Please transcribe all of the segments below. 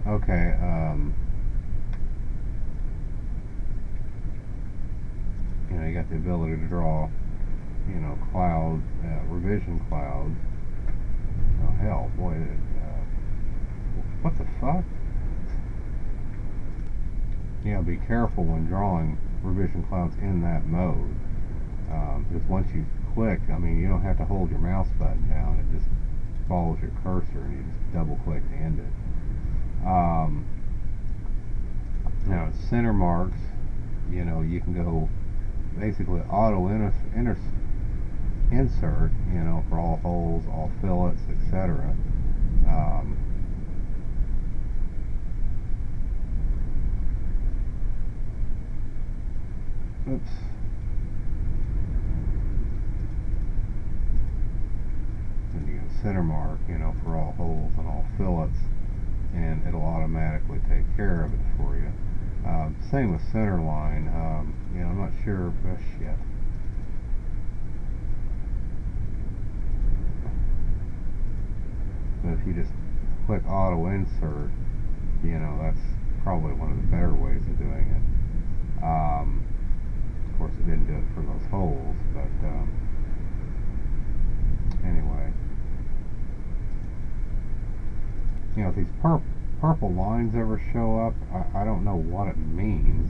Okay, you know, you got the ability to draw, you know, cloud, revision clouds. Oh hell, boy, what the fuck? You know, be careful when drawing revision clouds in that mode, because once you click, I mean, you don't have to hold your mouse button down, it just follows your cursor and you just double click to end it. Now center marks, you know, you can go basically auto insert, you know, for all holes, all fillets, etc. Oops. Then you go center mark, you know, for all holes and all fillets, and it'll automatically take care of it for you. Same with center line. You know, I'm not sure. Shit. But if you just click auto insert, you know, that's probably one of the better ways of doing it. Of course, it didn't do it for those holes, but anyway. You know, if these purple lines ever show up, I don't know what it means,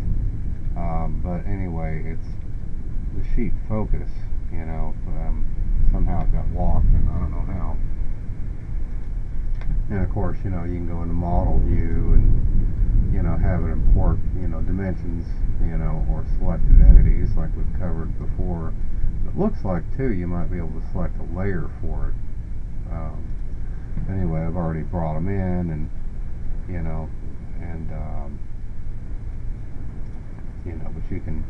but anyway, it's the sheet focus, you know, somehow it got locked, and I don't know how. And of course, you know, you can go into model view and, you know, have it import, you know, dimensions, you know, or selected entities like we've covered before. It looks like, too, you might be able to select a layer for it. Anyway, I've already brought them in, and, you know, and, you know, but you can,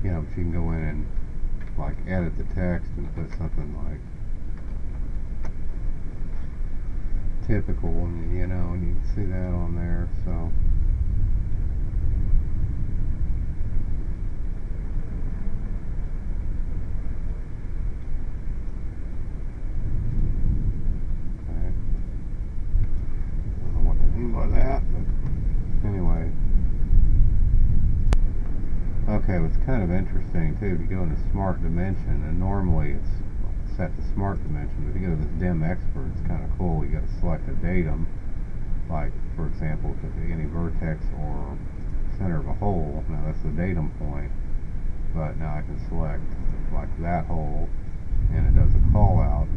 you know, but you can go in and, like, edit the text and put something like typical, and, you know, and you can see that on there, so. Okay, what's kind of interesting too, if you go into Smart Dimension, and normally it's set to Smart Dimension, but if you go to this Dim Expert, it's kind of cool. You got to select a datum, like for example, if it's any vertex or center of a hole. Now that's the datum point, but now I can select like that hole, and it does a call out,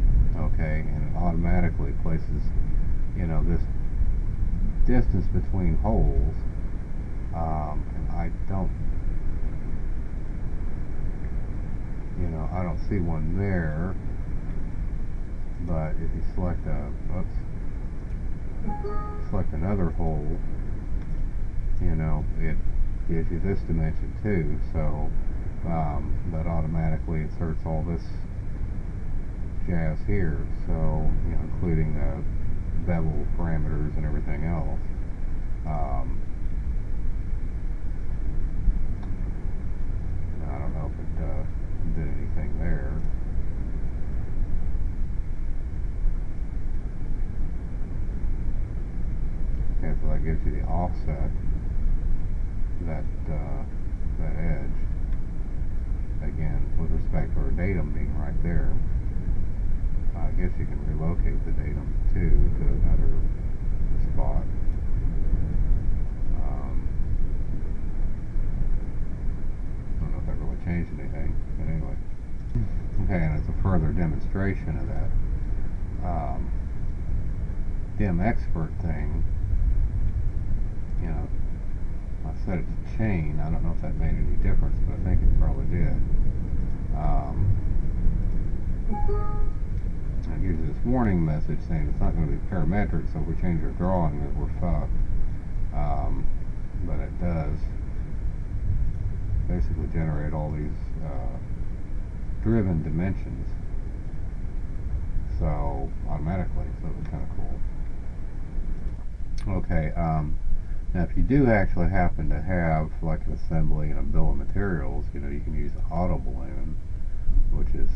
okay, and it automatically places, you know, this distance between holes, and I don't. You know, I don't see one there, but if you select select another hole, you know, it gives you this dimension too, so that automatically inserts all this jazz here, so, you know, including the bevel parameters and everything else. I don't know if it did anything there. Okay, so that gives you the offset, that edge, again, with respect to our datum being right there. I guess you can relocate the datum too to another spot. I don't know if that really changed anything, but anyway. Okay, and it's a further demonstration of that Dim Expert thing. You know, I set it to chain. I don't know if that made any difference, but I think it probably did. It gives you this warning message saying it's not going to be parametric, so if we change our drawing, then we're fucked. But it does basically generate all these driven dimensions, so automatically, so it was kind of cool. Okay, now if you do actually happen to have like an assembly and a bill of materials, you know, you can use the auto balloon, which is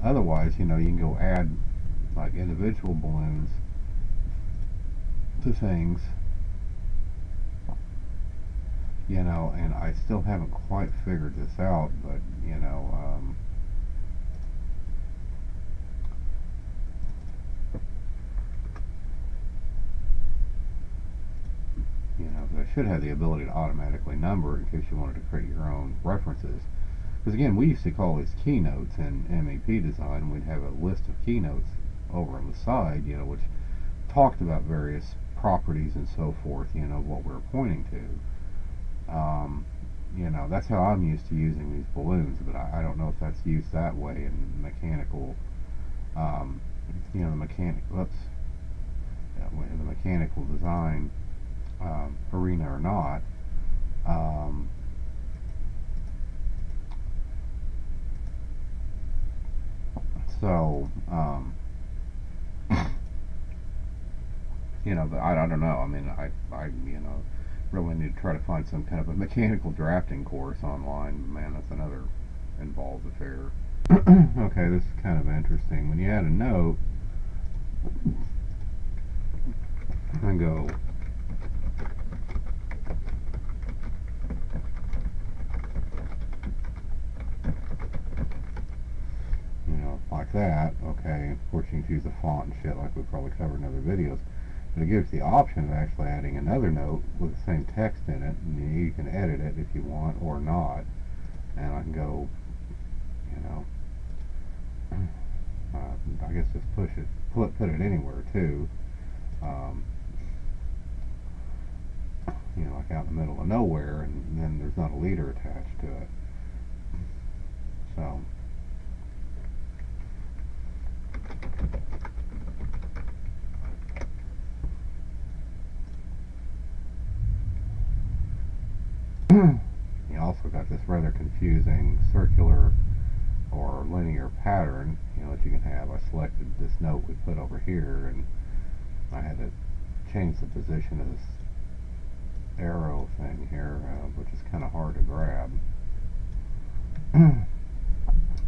otherwise, you know, you can go add like individual balloons to things, you know, and I still haven't quite figured this out, but you know, I should have the ability to automatically number it in case you wanted to create your own references. Because again, we used to call these keynotes in MEP design, and we'd have a list of keynotes over on the side, you know, which talked about various properties and so forth, you know, what we're pointing to. You know, that's how I'm used to using these balloons, but I don't know if that's used that way in mechanical, you know, in the mechanical design arena or not. You know, but I don't know. I mean, I you know, really need to try to find some kind of a mechanical drafting course online. Man, that's another involved affair. Okay, this is kind of interesting. When you add a note and go like that, okay, of course you can choose the font and shit like we've probably covered in other videos, but it gives the option of actually adding another note with the same text in it, and you can edit it if you want or not, and I can go, you know, I guess just put it anywhere too, you know, like out in the middle of nowhere, and then there's not a leader attached to it. So you also got this rather confusing circular or linear pattern, you know, that you can have. I selected this note we put over here, and I had to change the position of this arrow thing here, which is kind of hard to grab. And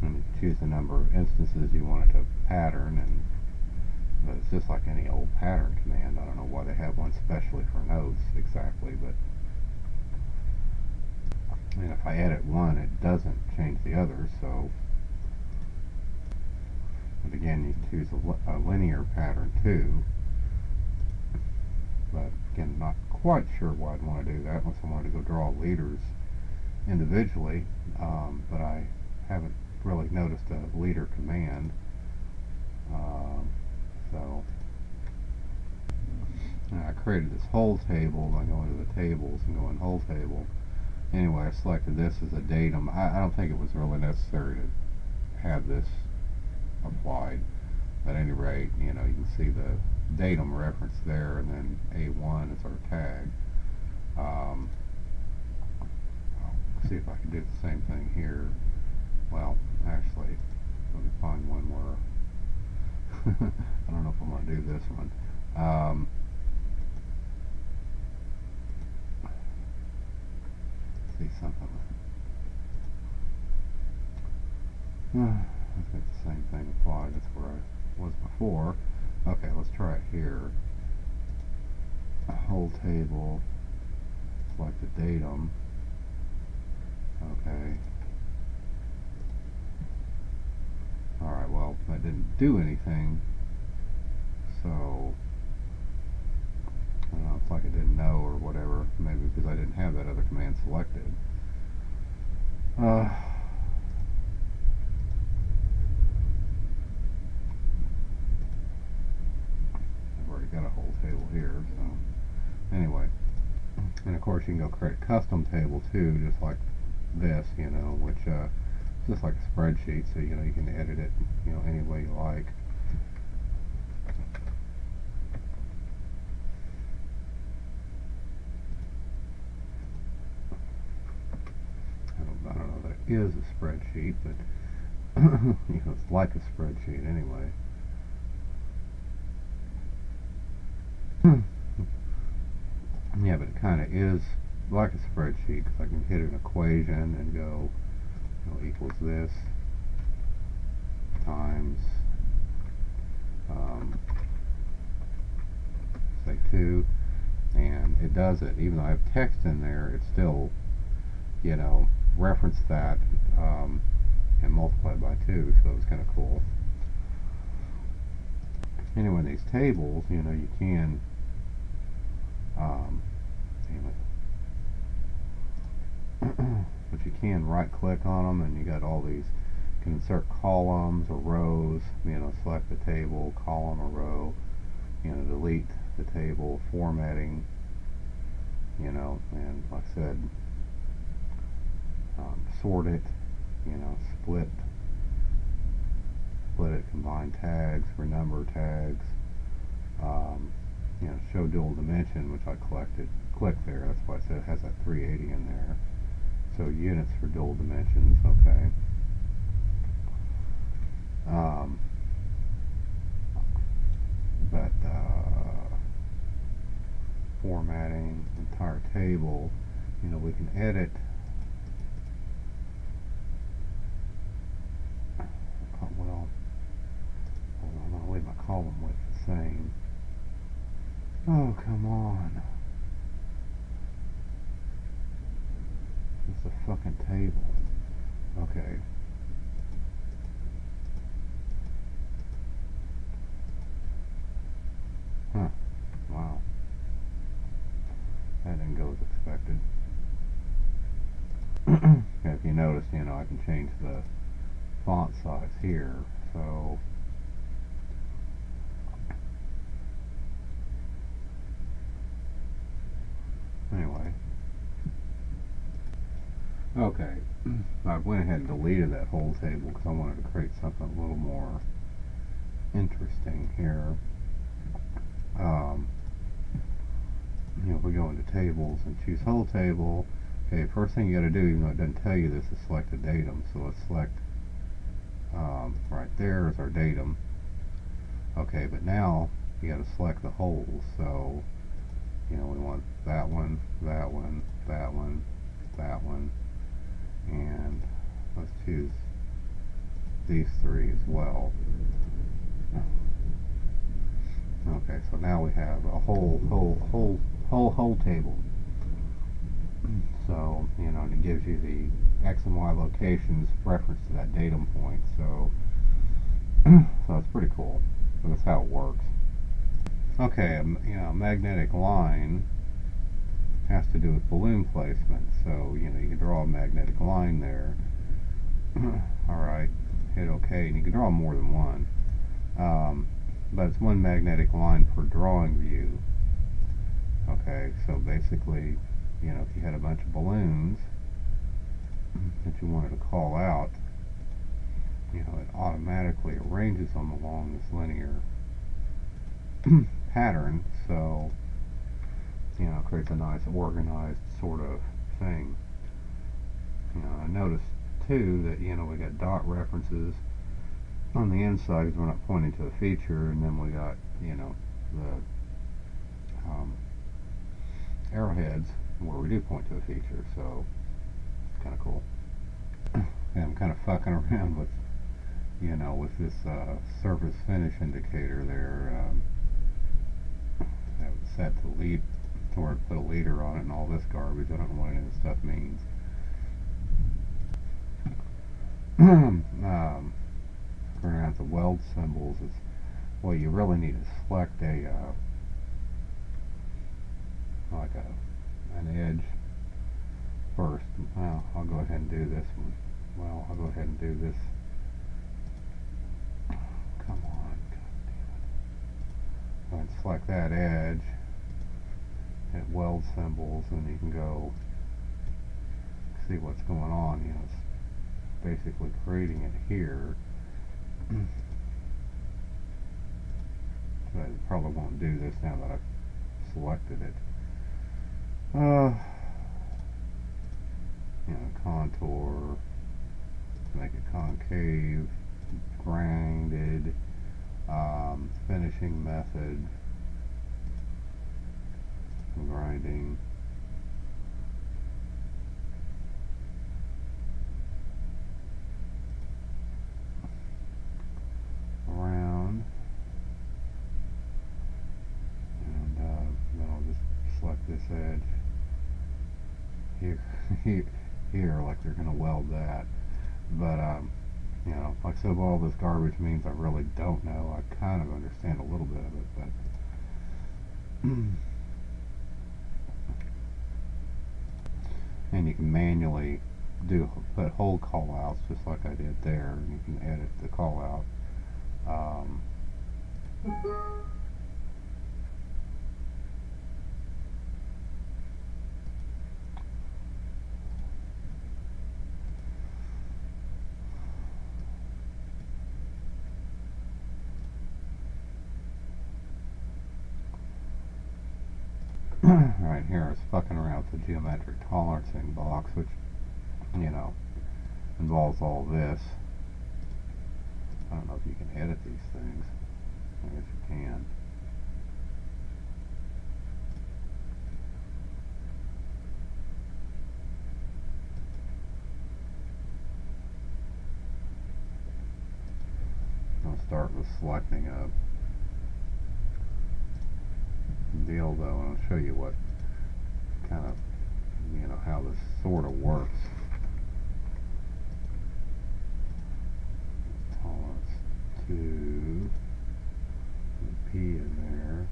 you choose the number of instances you want it to pattern, but it's just like any old pattern command. I don't know why they have one specially for notes exactly, but and if I edit one, it doesn't change the others. So, but again, you can choose a linear pattern too. But again, not quite sure why I'd want to do that unless I wanted to go draw leaders individually. But I haven't really noticed a leader command. So I created this whole table. I go into the tables and go in whole table. Anyway, I selected this as a datum. I don't think it was really necessary to have this applied. At any rate, you know, you can see the datum reference there, and then A1 is our tag. I'll see if I can do the same thing here. Well, actually, let me find one more. I don't know if I'm going to do this one. See something. I think the same thing applied. That's where I was before. Okay, let's try it here. A whole table. Select the datum. Okay. Alright, well, that didn't do anything. So, I don't know, it's like it didn't know or whatever. Maybe because I didn't have that other command selected. I've already got a whole table here, so anyway. And of course you can go create a custom table too, just like this, you know, which is just like a spreadsheet, so you know you can edit it, you know, any way you like. I don't know that it is a spreadsheet, but you know, it's like a spreadsheet anyway. Yeah, but it kind of is like a spreadsheet, because I can hit an equation and go, you know, equals this times say 2, and it does it. Even though I have text in there, it still, you know, reference that and multiply by 2, so it was kind of cool. Anyway, these tables, you know, you can but you can right click on them, and you got all these, you can insert columns or rows, you know, select the table, column or row, you know, delete the table, formatting, you know, and like I said, sort it, you know, split it, combine tags, renumber tags, you know, show dual dimension, which I clicked there, that's why it said it has that 380 in there. So units for dual dimensions, okay. But formatting, entire table, you know, we can edit. Well, hold on, I'm going to leave my column width the same. Oh, come on. It's a fucking table. Okay. Huh. Wow. That didn't go as expected. If you notice, you know, I can change the font size here, so anyway. Okay, I went ahead and deleted that whole table because I wanted to create something a little more interesting here. You know, if we go into tables and choose whole table, okay, first thing you got to do, even though it doesn't tell you this, is select a datum. So let's select right there is our datum. Okay, but now you got to select the holes. So, you know, we want that one, that one, that one, that one, and let's choose these 3 as well. Okay, so now we have a whole table. So, you know, and it gives you the X and Y locations reference to that datum point. So, so it's pretty cool. So that's how it works. Okay, you know, a magnetic line has to do with balloon placement. So, you know, you can draw a magnetic line there. Alright, hit OK, and you can draw more than one. But it's one magnetic line per drawing view. Okay, so basically, you know, if you had a bunch of balloons that you wanted to call out, you know, it automatically arranges them along this linear pattern, so, you know, it creates a nice organized sort of thing. You know, I noticed too that, you know, we got dot references on the inside because we're not pointing to a feature, and then we got, you know, the arrowheads where we do point to a feature, so it's kind of cool. And I'm kind of fucking around with, you know, with this surface finish indicator there. I have it set to lead, or put a leader on it and all this garbage. I don't know what any of this stuff means. Figuring out the weld symbols is, well, you really need to select a like an edge first. Well, I'll go ahead and do this one. Well, I'll go ahead and do this. Come on, god damn it. Go ahead and select that edge, hit weld symbols, and you can go see what's going on. You know, it's basically creating it here. So I probably won't do this now that I've selected it. You know, contour, make it concave, grinded, finishing method, grinding. this edge here, here, like they're gonna weld that. But you know, like so all this garbage means I really don't know. I kind of understand a little bit of it, but and you can manually put whole call outs just like I did there, and you can edit the call out. Right here, I was fucking around with the geometric tolerancing box, which, you know, involves all this. I don't know if you can edit these things. I guess you can. I'll start with selecting a deal though, and I'll show you what kind of, you know, how this sort of works. Tolerance to the P in there.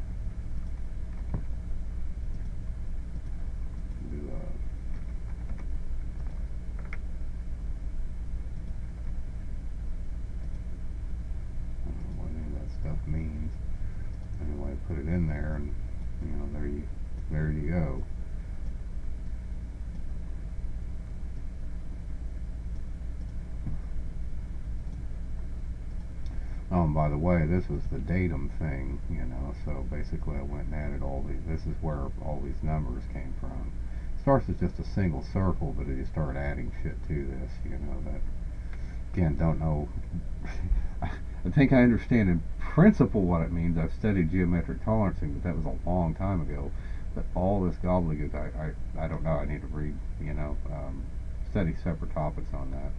Do a I don't know what any of that stuff means. Anyway, put it in there, and you know, there you go. Oh, and by the way, this was the Datum thing, you know, so basically I went and added all these. This is where all these numbers came from. It starts as just a single circle, but as you start adding shit to this, you know, that, again, don't know. I think I understand in principle what it means. I've studied geometric tolerancing, but that was a long time ago. But all this gobbledygook, I don't know. I need to read, you know, study separate topics on that.